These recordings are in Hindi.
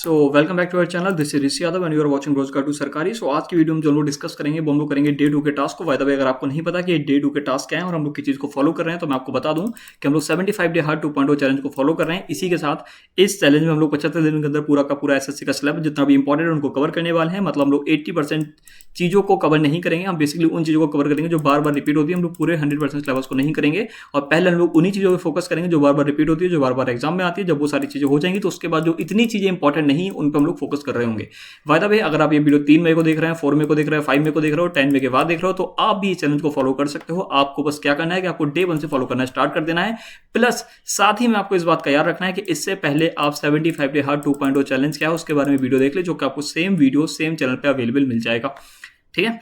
So welcome back to our channel. This is Rishi Yadav and you are watching Rozgar to Sarkari. So आज की वीडियो में जो हम लोग डिस्कस करेंगे वो हम लोग करेंगे डे 2 के टास्क को। बाय द वे, अगर आपको नहीं पता कि ये डे 2 के टास्क क्या है और हम लोग किस चीज़ को फॉलो कर रहे हैं तो मैं आपको बता दूं कि हम लोग 75 डे हार्ड 2.0 चैलेंज को फॉलो कर रहे हैं। इसी के साथ इस चैलेंज में हम लोग 75 दिन के अंदर पूरा का पूरा एसएससी का सिलेबस जितना भी इंपॉर्टेंट है उनको कवर करने वाले हैं। मतलब हम लोग 80% चीज़ों को कवर नहीं करेंगे, हम बेसिकली उन चीज़ों को कवर करेंगे जो बार बार रिपीट होती है। हम लोग पूरे 100% सिलेबस को नहीं करेंगे और पहले हम लोग उन्हीं चीज़ों पर फोकस करेंगे जो बार बार रिपीट होती है, जो बार बार एग्जाम में आती है। जब वो सारी चीज़ें हो जाएंगी तो उसके बाद जो इतनी चीज़ें इंपॉर्टेंट नहीं है उन पर हम लोग फोकस कर रहे होंगे। बाय द वे, अगर आप ये वीडियो 3 मई को देख रहे हैं, 4 मई को देख रहे हैं, 5 मई को देख रहे हो, 10 मई के बाद देख रहे हो तो आप भी इस चैलेंज को फॉलो कर सकते हो। आपको बस क्या करना है कि आपको डे 1 से फॉलो करना स्टार्ट कर देना है। प्लस साथ ही में आपको इस बात का याद रखना है कि इससे पहले आप 75 डे हार्ड 2.0 चैलेंज क्या है उसके बारे में वीडियो देख ले, जो कि आपको सेम वीडियो सेम चैनल पे अवेलेबल मिल जाएगा। ठीक है।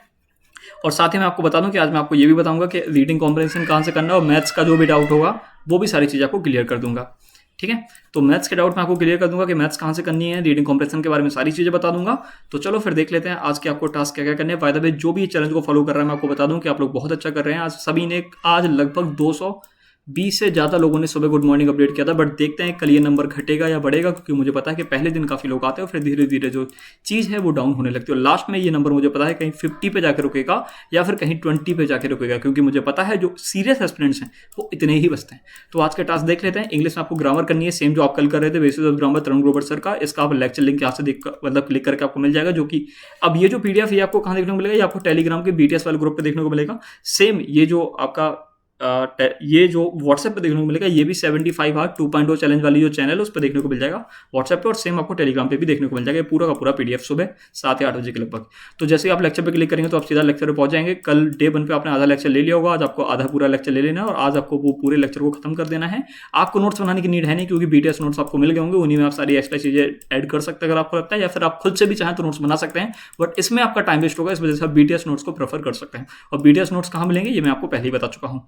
और साथ ही मैं आपको बता दूं कि आज मैं आपको ये भी बताऊंगा कि रीडिंग कॉम्प्रिहेंशन कहां से करना है और मैथ्स का जो भी डाउट होगा वो भी सारी चीज़ आपको क्लियर कर दूंगा। ठीक है। तो मैथ्स के डाउट मैं आपको क्लियर कर दूंगा कि मैथ्स कहाँ से करनी है, रीडिंग कॉम्प्रिहेंशन के बारे में सारी चीज़ें बता दूंगा। तो चलो फिर देख लेते हैं आज के आपको टास्क क्या क्या करने हैं। बाय द वे, जो भी चैलेंज को फॉलो कर रहा है मैं आपको बता दूं कि आप लोग बहुत अच्छा कर रहे हैं। आज सभी ने आज लगभग 220 से ज़्यादा लोगों ने सुबह गुड मॉर्निंग अपडेट किया था। बट देखते हैं कल ये नंबर घटेगा या बढ़ेगा, क्योंकि मुझे पता है कि पहले दिन काफ़ी लोग आते हैं और फिर धीरे धीरे जो चीज़ है वो डाउन होने लगती है और लास्ट में ये नंबर मुझे पता है कहीं 50 पे जाकर रुकेगा या फिर कहीं 20 पे जाकर रुकेगा, क्योंकि मुझे पता है जो सीरियस एस्पिरेंट्स हैं वो इतने ही बचते हैं। तो आज के टास्क देख लेते हैं। इंग्लिश में आपको ग्रामर करनी है, सेम जो आप कल कर रहे थे basis of grammar Tarun Grover sir का। इसका आप लेक्चर लिंक यहाँ से देख मतलब क्लिक करके आपको मिल जाएगा, जो कि अब ये जो पीडीएफ ये आपको कहाँ देखने को मिलेगा, ये आपको टेलीग्राम के बीटीएस वाले ग्रुप पे देखने को मिलेगा। सेम ये जो आपका ये जो व्हाट्सएप पे देखने को मिलेगा ये भी 75 हार्ड 2.0 चैलेंज वाली जो चैनल है उस पर देखने को मिल जाएगा व्हाट्सएप पे, और सेम आपको टेलीग्राम पे भी देखने को मिल जाएगा पूरा का पूरा पीडीएफ सुबह 7 या 8 बजे के लगभग। तो जैसे ही आप लेक्चर पे क्लिक करेंगे तो आप सीधा लेक्चर पे पहुंच जाएंगे। कल डे 1 पे आपने आधा लेक्चर ले लिया होगा, आज आपको आधा पूरा लेक्चर ले लेना है और आज आपको वो पूरे लेक्चर को खत्म कर देना है। आपको नोट्स बनाने की नीड है नहीं, क्योंकि बीटीएस नोट्स आपको मिल गए होंगे, उन्हीं में आप सारी एक्स्ट्रा चीजें ऐड कर सकते हैं अगर आपको लगता है, या फिर आप खुद से भी चाहें तो नोट्स बना सकते हैं। बट इसमें आपका टाइम वेस्ट होगा, इस वजह से आप बीटीएस नोट्स को प्रेफर कर सकते हैं। और बीटीएस नोट्स कहाँ मिलेंगे ये मैं आपको पहले ही बता चुका हूँ।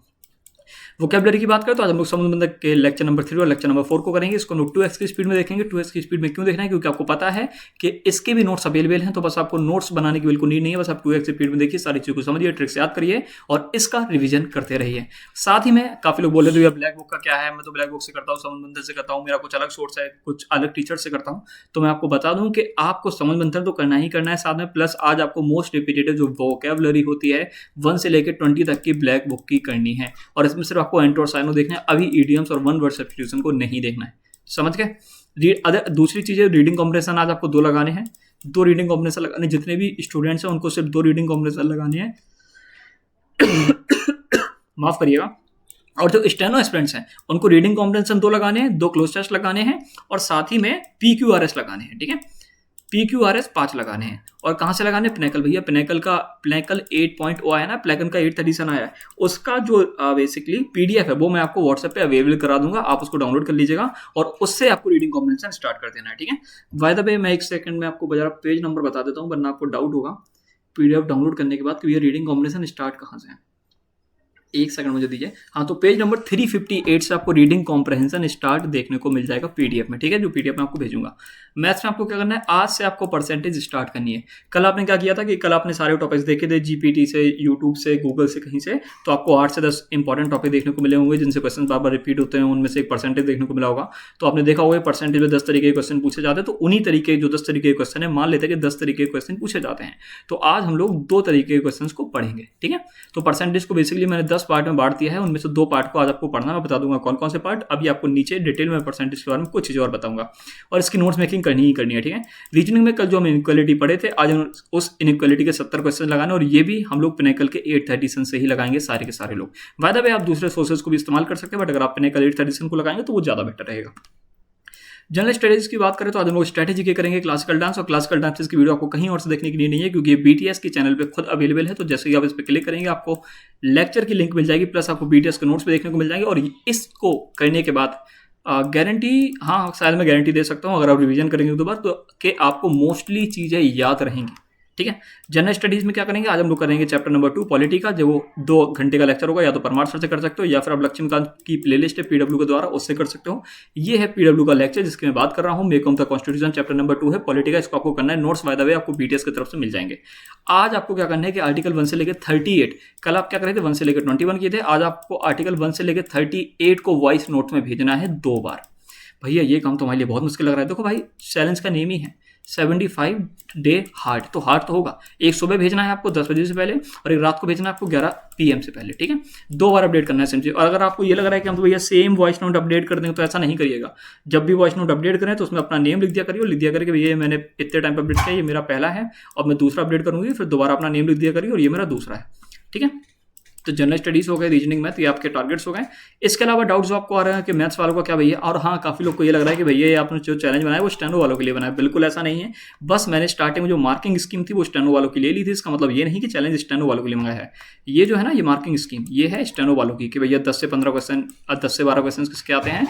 वोकैबुलरी की बात करें तो आज हम लोग समुद्र बंधक के लेक्चर नंबर 3 और लेक्चर नंबर 4 को करेंगे। इसको हम लोग 2x की स्पीड में देखेंगे। 2x की स्पीड में क्यों देखना है, क्योंकि आपको पता है कि इसके भी नोट्स अवेलेबल हैं, तो बस आपको नोट्स बनाने की बिल्कुल नीड नहीं है। बस आप 2x की स्पीड में देखिए, सारी चीज़ को समझिए, ट्रिक्स याद करिए और इसका रिवीजन करते रहिए। साथ ही में काफी लोग बोले तो ब्लैक बुक का क्या है, मैं तो ब्लैक बुक से करता हूँ, समुद्र बंधन से करता हूँ, मेरा कुछ अलग सोर्स है, कुछ अलग टीचर से करता हूँ। तो मैं आपको बता दूं कि आपको समुद्र बंधन तो करना ही करना है साथ में, प्लस आज आपको मोस्ट रिपीटेड जो वोकैबुलरी होती है 1 से लेकर 20 तक की ब्लैक बुक की करनी है। और इसमें सिर्फ आपको एंटो और साइनो देखना है, अभी इडियम्स और वन वर्ड सब्स्टिट्यूशन को नहीं देखना है। समझ गए। दूसरी चीज है रीडिंग कॉम्प्रिहेंशन। आज आपको 2 लगाने हैं, 2 रीडिंग कॉम्प्रिहेंशन लगाने। जितने भी स्टूडेंट्स हैं उनको सिर्फ 2 रीडिंग कॉम्प्रिहेंशन लगाने हैं माफ करिएगा। और जो स्टेनो एस्पिरेंट्स हैं उनको रीडिंग कॉम्प्रिहेंशन 2 लगाने हैं, 2 क्लोज टेस्ट लगाने हैं और साथ ही में पीक्यूआरएस लगाने हैं। ठीक है, पीक्यूआरएस 5 लगाने हैं। और कहाँ से लगाने हैं, पिनेकल भैया, पिनेकल 8.0 आया ना, प्लेगन का 8th एडिशन आया है, उसका जो बेसिकली पीडीएफ है वो मैं आपको व्हाट्सएप पे अवेलेबल करा दूंगा, आप उसको डाउनलोड कर लीजिएगा और उससे आपको रीडिंग कॉम्प्रिहेंशन स्टार्ट कर देना है। ठीक है। बाय द वे, मैं 1 सेकंड में आपको जरा पेज नंबर बता देता हूँ, वरना आपको डाउट होगा पीडीएफ डाउनलोड करने के बाद कि ये रीडिंग कॉम्प्रिहेंशन स्टार्ट कहाँ से है। 1 सेकंड मुझे दीजिए। हाँ, तो पेज नंबर 358 से आपको रीडिंग कॉम्प्रिहेंशन स्टार्ट देखने को मिल जाएगा पीडीएफ में। ठीक है, जो पीडीएफ मैं आपको भेजूंगा। मैथ्स में आपको क्या करना है, आज से आपको परसेंटेज स्टार्ट करनी है। कल आपने क्या किया था कि कल आपने सारे टॉपिक्स देखे थे जीपीटी से, यूट्यूब से, गूगल से, कहीं से, तो आपको 8 से 10 इंपॉर्टेंट टॉपिक देखने को मिले होंगे जिनसे क्वेश्चन बार बार रिपीट होते हैं, उनमें से एक परसेंटेज देखने को मिला होगा। तो आपने देखा होगा परसेंटेज में 10 तरीके के क्वेश्चन पूछे जाते हैं, तो उन्हीं तरीके जो 10 तरीके के क्वेश्चन है, मान लेते हैं कि 10 तरीके के क्वेश्चन पूछे जाते हैं। तो आज हम लोग 2 तरीके के क्वेश्चन को पढ़ेंगे। ठीक है, तो परसेंटेज को बेसिकली मैंने 10 पार्ट में बांट दिया है, उनमें से 2 पार्ट को आज आपको पढ़ना, मैं बता दूंगा कौन कौन से पार्ट। अभी आपको नीचे डिटेल में परसेंटेज के बारे में कुछ चीज़ और बताऊंगा और इसकी नोट्स मेकिंग करनी ही करनी है। ठीक है। रीजनिंग में कल जो हम इनइक्वालिटी पढ़े थे, आज उस इनइक्वालिटी के 70 क्वेश्चन लगाने, और ये भी हम लोग पिनेकल के 8th एडिशन से ही लगाएंगे सारे के सारे लोग। बाय द वे, आप दूसरे सोर्सेज को भी इस्तेमाल कर सकते हैं, बट अगर आप पिनेकल 8th एडिशन को लगाएंगे तो वो ज़्यादा बेटर रहेगा। जनरल स्ट्रेटेजीज की बात करें तो आज हम लोग स्ट्रेटेजी के करेंगे क्लासिकल डांस, और क्लासिकल डांसेस की वीडियो आपको कहीं और से देखने की नहीं है, क्योंकि ये बीटीएस के चैनल पे खुद अवेलेबल है। तो जैसे ही आप इस पर क्लिक करेंगे आपको लेक्चर की लिंक मिल जाएगी, प्लस आपको बीटीएस के नोट्स पे देखने को मिल जाएंगे। और इसको करने के बाद गारंटी, हाँ शायद मैं गारंटी दे सकता हूँ, अगर आप रिवीजन करेंगे 2 बार तो कि आपको मोस्टली चीज़ें याद रहेंगी। ठीक है। जनरल स्टडीज में क्या करेंगे, आज हम लोग करेंगे चैप्टर नंबर 2 पॉलिटी का, जो 2 घंटे का लेक्चर होगा। या तो परमार सर से कर सकते हो, या फिर आप लक्ष्मीकांत की प्लेलिस्ट है पीडब्ल्यू के द्वारा, उससे कर सकते हो। ये है पीडब्ल्यू का लेक्चर जिसकी मैं बात कर रहा हूँ। मेकम द कॉन्स्टिट्यूशन चैप्टर नंबर 2 है पॉलिटी का, इसको आपको करना है। नोट्स बाय द वे आपको बीटीएस की तरफ से मिल जाएंगे। आज आपको क्या करना है कि आर्टिकल 1 से लेकर 38, कल आप क्या कर रहे थे 1 से लेकर 21 किए थे, आज आपको आर्टिकल 1 से लेकर 38 को वॉइस नोट में भेजना है 2 बार। भैया ये काम तुम्हारे लिए बहुत मुश्किल लग रहा है। देखो भाई, चैलेंज का नेम ही है 75 डे हार्ड, तो हार्ड तो होगा। एक सुबह भेजना है आपको 10 बजे से पहले, और एक रात को भेजना है आपको 11 PM से पहले, ठीक है। 2 बार अपडेट करना है सिंपली। और अगर आपको ये लग रहा है कि हम तो भैया सेम वॉइस नोट अपडेट कर देंगे, तो ऐसा नहीं करिएगा। जब भी वॉइस नोट अपडेट करें तो उसमें अपना नेम लिख दिया करिए, लिख दिया करिए कि भैया मैंने इतने टाइम पर अपडेट किया, ये मेरा पहला है, और मैं दूसरा अपडेट करूंगी, फिर दोबारा अपना नेम लिख दिया करिए और ये मेरा दूसरा है, ठीक है। तो जनरल स्टडीज हो गए, रीजनिंग, मैथ, ये आपके टारगेट्स हो गए। इसके अलावा डाउट्स जो आपको आ रहे हैं कि मैथ्स वालों का क्या भैया, और हाँ, काफ़ी लोग को ये लग रहा है कि भैया ये आपने जो चैलेंज बनाया वो स्टेनो वालों के लिए बनाया। बिल्कुल ऐसा नहीं है। बस मैंने स्टार्टिंग में जो मार्किंग स्कीम थी वो स्टेनो वालों के लिए ली थी। इसका मतलब ये नहीं कि चैलेंज स्टेनो वालों के लिए मंगाया है। ये जो है ना, ये मार्किंग स्कीम ये है स्टेनो वालों की, कि भैया 10 से 15 क्वेश्चन, 10 से 12 क्वेश्चन किसके आते हैं,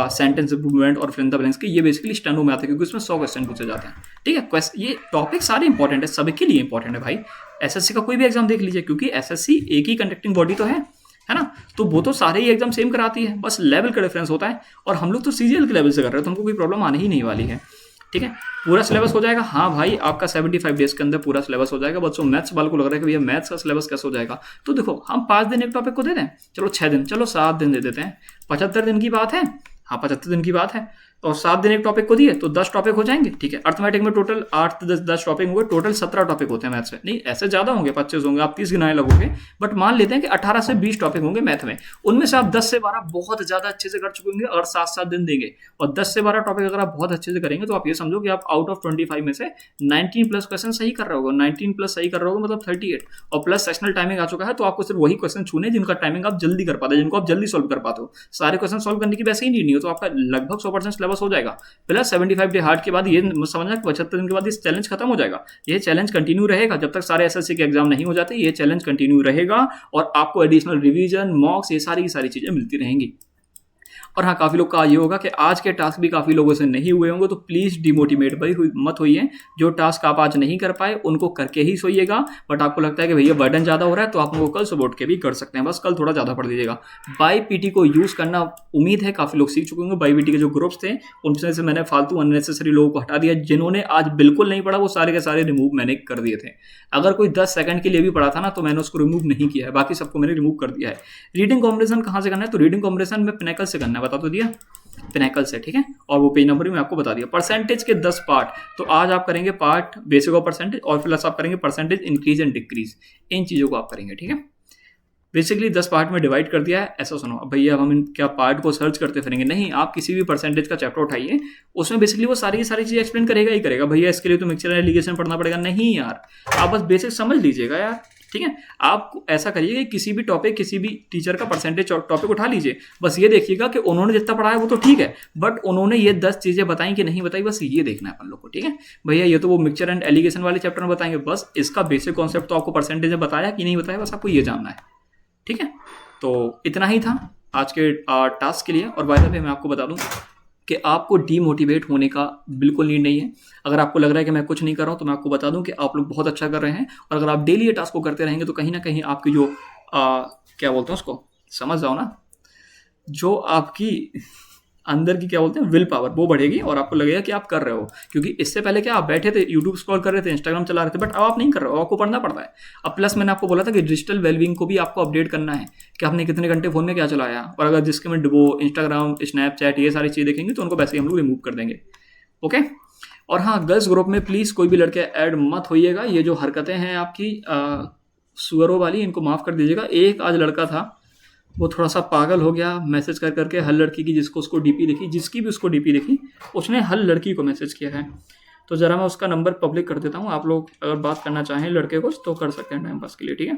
सेंटेंस इंप्रूवमेंट और फिल इन द ब्लैंक्स के। ये बेसिकली स्टेनो में आते हैं क्योंकि उसमें 100 क्वेश्चन पूछे जाते हैं, ठीक है। ये टॉपिक सारे इंपॉर्टेंट है, सभी के लिए इंपॉर्टेंट है भाई। एसएससी का कोई भी एग्जाम देख लीजिए, क्योंकि एसएससी एक ही कंडक्टिंग बॉडी तो है ना, तो वो तो सारे ही एग्जाम सेम कराती है, बस लेवल का डिफरेंस होता है। और हम लोग तो सीजीएल के लेवल से कर रहे हैं, तो हमको कोई प्रॉब्लम आने ही नहीं वाली है, ठीक है। पूरा सिलेबस हो जाएगा, हाँ भाई, आपका 75 डेज के अंदर पूरा सिलेबस हो जाएगा। बच्चों मैथ्स वालों को लग रहा है कि भैया मैथ्स का सिलेबस कैसे हो जाएगा, तो देखो हम 5 दिन एक टॉपिक को दे दें, चलो 6 दिन, चलो 7 दिन दे देते हैं, 75 दिन की बात है, हाँ 75 दिन की बात है, और 7 दिन एक टॉपिक को दिए तो 10 टॉपिक हो जाएंगे, ठीक है। अर्थमेटिक में टोटल 8 10 टॉपिक होंगे, टोटल 17 टॉपिक होते हैं मैथ्स में। नहीं, ऐसे ज़्यादा होंगे, 25 होंगे, आप 30 गिनाने लगोगे, बट मान लेते हैं कि 18 से 20 टॉपिक होंगे मैथ में। उनमें से आप 10 से 12 बहुत ज़्यादा अच्छे से कर चुके होंगे और 7-7 दिन देंगे। और 10 से 12 टॉपिक अगर आप बहुत अच्छे से करेंगे तो आप ये समझो कि आप आउट ऑफ 25 में से 19+ क्वेश्चन सही कर रहे होगे। 19+ सही कर रहे होगे मतलब 38, और प्लस सेक्शनल टाइमिंग आ चुका है, तो आपको सिर्फ वही क्वेश्चन छूने जिनका टाइमिंग आप जल्दी कर पाते हो, जिनको आप जल्दी सॉल्व कर पाते हो। सारे क्वेश्चन सॉल्व करने की वैसे ही नहीं हो, तो आपका लगभग 100% सिलेबस हो जाएगा। प्लस 75 डे हार्ड के बाद ये समझना कि 75 दिन के बाद ये चैलेंज खत्म हो जाएगा। ये चैलेंज कंटिन्यू रहेगा जब तक सारे एसएससी के एग्जाम नहीं हो जाते, ये चैलेंज कंटिन्यू रहेगा, और आपको एडिशनल रिवीजन, मॉक्स, ये सारी की सारी चीजें मिलती रहेंगी। और हाँ, काफ़ी लोग का ये होगा कि आज के टास्क भी काफ़ी लोगों से नहीं हुए होंगे, तो प्लीज़ डिमोटिवेट भाई मत होइए। जो टास्क आप आज नहीं कर पाए उनको करके ही सोइएगा। बट आपको लगता है कि भैया बर्डन ज़्यादा हो रहा है, तो आप उनको कल सुबह उठ के भी कर सकते हैं, बस कल थोड़ा ज़्यादा पढ़ लीजिएगा। बाई पीटी को यूज़ करना उम्मीद है काफ़ी लोग सीख चुके होंगे। बाई पीटी के जो ग्रुप्स थे उनमें से मैंने फालतू अननेसेसरी लोगों को हटा दिया। जिन्होंने आज बिल्कुल नहीं पढ़ा वो सारे के सारे रिमूव मैंने कर दिए थे। अगर कोई 10 सेकंड के लिए भी पढ़ा था ना, तो मैंने उसको रिमूव नहीं किया है, बाकी सबको मैंने रिमूव कर दिया है। रीडिंग कॉम्बिनेशन कहाँ से करना है, तो रीडिंग कॉम्बिनेशन में पिनेकल से करना है, बता तो दिया, पिनेकल से, ठीक है। और वो पेज नंबर भी मैं आपको बता दिया। परसेंटेज के 10 पार्ट, तो आज आप करेंगे पार्ट बेसिक ऑफ परसेंटेज, और प्लस आप करेंगे परसेंटेज इंक्रीज एंड डिक्रीज। इन चीज़ों को आप करेंगे, ठीक है। बेसिकली 10 पार्ट में डिवाइड कर दिया है। ऐसा सुनो, अब भैया हम क्या पार्ट को सर्च करते फिरेंगे, नहीं, आप किसी भी परसेंटेज का चैप्टर उठाइए, उसमें बेसिकली वो सारी चीज़ एक्सप्लेन करेगा ही करेगा। भैया इसके लिए तो मिक्सचर एंड एलिगेशन पढ़ना पड़ेगा, नहीं यार, आप बस बेसिक समझ लीजिएगा यार, ठीक है। आप ऐसा करिए कि किसी भी टॉपिक, किसी भी टीचर का परसेंटेज टॉपिक उठा लीजिए, बस ये देखिएगा कि उन्होंने जितना पढ़ाया वो तो ठीक है, बट उन्होंने ये 10 चीज़ें बताई कि नहीं बताई, बस ये देखना है अपन लोग को, ठीक है। भैया ये तो वो मिक्सचर एंड एलिगेशन वाले चैप्टर में बताएंगे, बस इसका बेसिक कॉन्सेप्ट तो आपको परसेंटेज में बताया कि नहीं बताया, बस आपको ये जानना है, ठीक है। तो इतना ही था आज के टास्क के लिए। और बाय द वे मैं आपको बता दूं कि आपको डीमोटिवेट होने का बिल्कुल नीड नहीं है। अगर आपको लग रहा है कि मैं कुछ नहीं कर रहा हूँ, तो मैं आपको बता दूं कि आप लोग बहुत अच्छा कर रहे हैं, और अगर आप डेली ये टास्क को करते रहेंगे तो कहीं ना कहीं आपकी जो क्या बोलते हैं उसको, समझ जाओ ना, जो आपकी अंदर की क्या बोलते हैं विल पावर, वो बढ़ेगी, और आपको लगेगा कि आप कर रहे हो। क्योंकि इससे पहले क्या आप बैठे थे, यूट्यूब स्क्रॉल कर रहे थे, इंस्टाग्राम चला रहे थे, बट अब आप नहीं कर रहे हो, आपको पढ़ना पड़ता है। अब प्लस मैंने आपको बोला था कि डिजिटल वेलबींग को भी आपको अपडेट करना है कि आपने कितने घंटे फोन में क्या चलाया, और अगर जिसके में वो इंस्टाग्राम, स्नैपचैट, ये सारी चीज़ देखेंगे तो उनको वैसे ही हम लोग रिमूव कर देंगे, ओके। और हाँ, गर्ल्स ग्रुप में प्लीज़ कोई भी लड़के ऐड मत होइएगा। ये जो हरकतें हैं आपकी सुअरों वाली, इनको माफ़ कर दीजिएगा। एक आज लड़का था, वो थोड़ा सा पागल हो गया, मैसेज कर करके हर लड़की की जिसको उसको डीपी दिखी, जिसकी भी उसको डीपी दिखी, उसने हर लड़की को मैसेज किया है। तो ज़रा मैं उसका नंबर पब्लिक कर देता हूँ, आप लोग अगर बात करना चाहें लड़के को तो कर सकते हैं टाइम पास के लिए, ठीक है।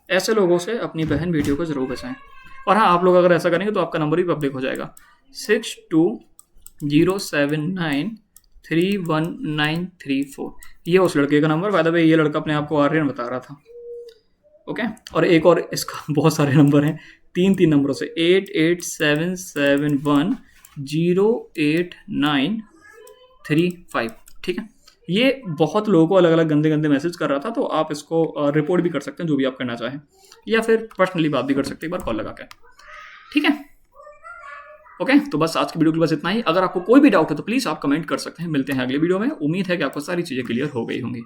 ऐसे लोगों से अपनी बहन बेटियों को ज़रूर बचाएं। और हाँ, आप लोग अगर ऐसा करेंगे तो आपका नंबर भी पब्लिक हो जाएगा, 6207931934। ये उस लड़के का नंबर, बाय द वे ये लड़का अपने आप को आर्यन बता रहा था, ओके। और एक और इसका बहुत सारे नंबर हैं, 3 नंबरों से 8877108935, ठीक है। ये बहुत लोगों को अलग अलग गंदे गंदे मैसेज कर रहा था, तो आप इसको रिपोर्ट भी कर सकते हैं, जो भी आप करना चाहें, या फिर पर्सनली बात भी कर सकते हैं एक बार कॉल लगा के, ठीक है, ओके। तो बस आज की वीडियो के बस इतना ही। अगर आपको कोई भी डाउट है तो प्लीज़ आप कमेंट कर सकते हैं। मिलते हैं अगले वीडियो में। उम्मीद है कि आपको सारी चीज़ें क्लियर हो गई होंगी।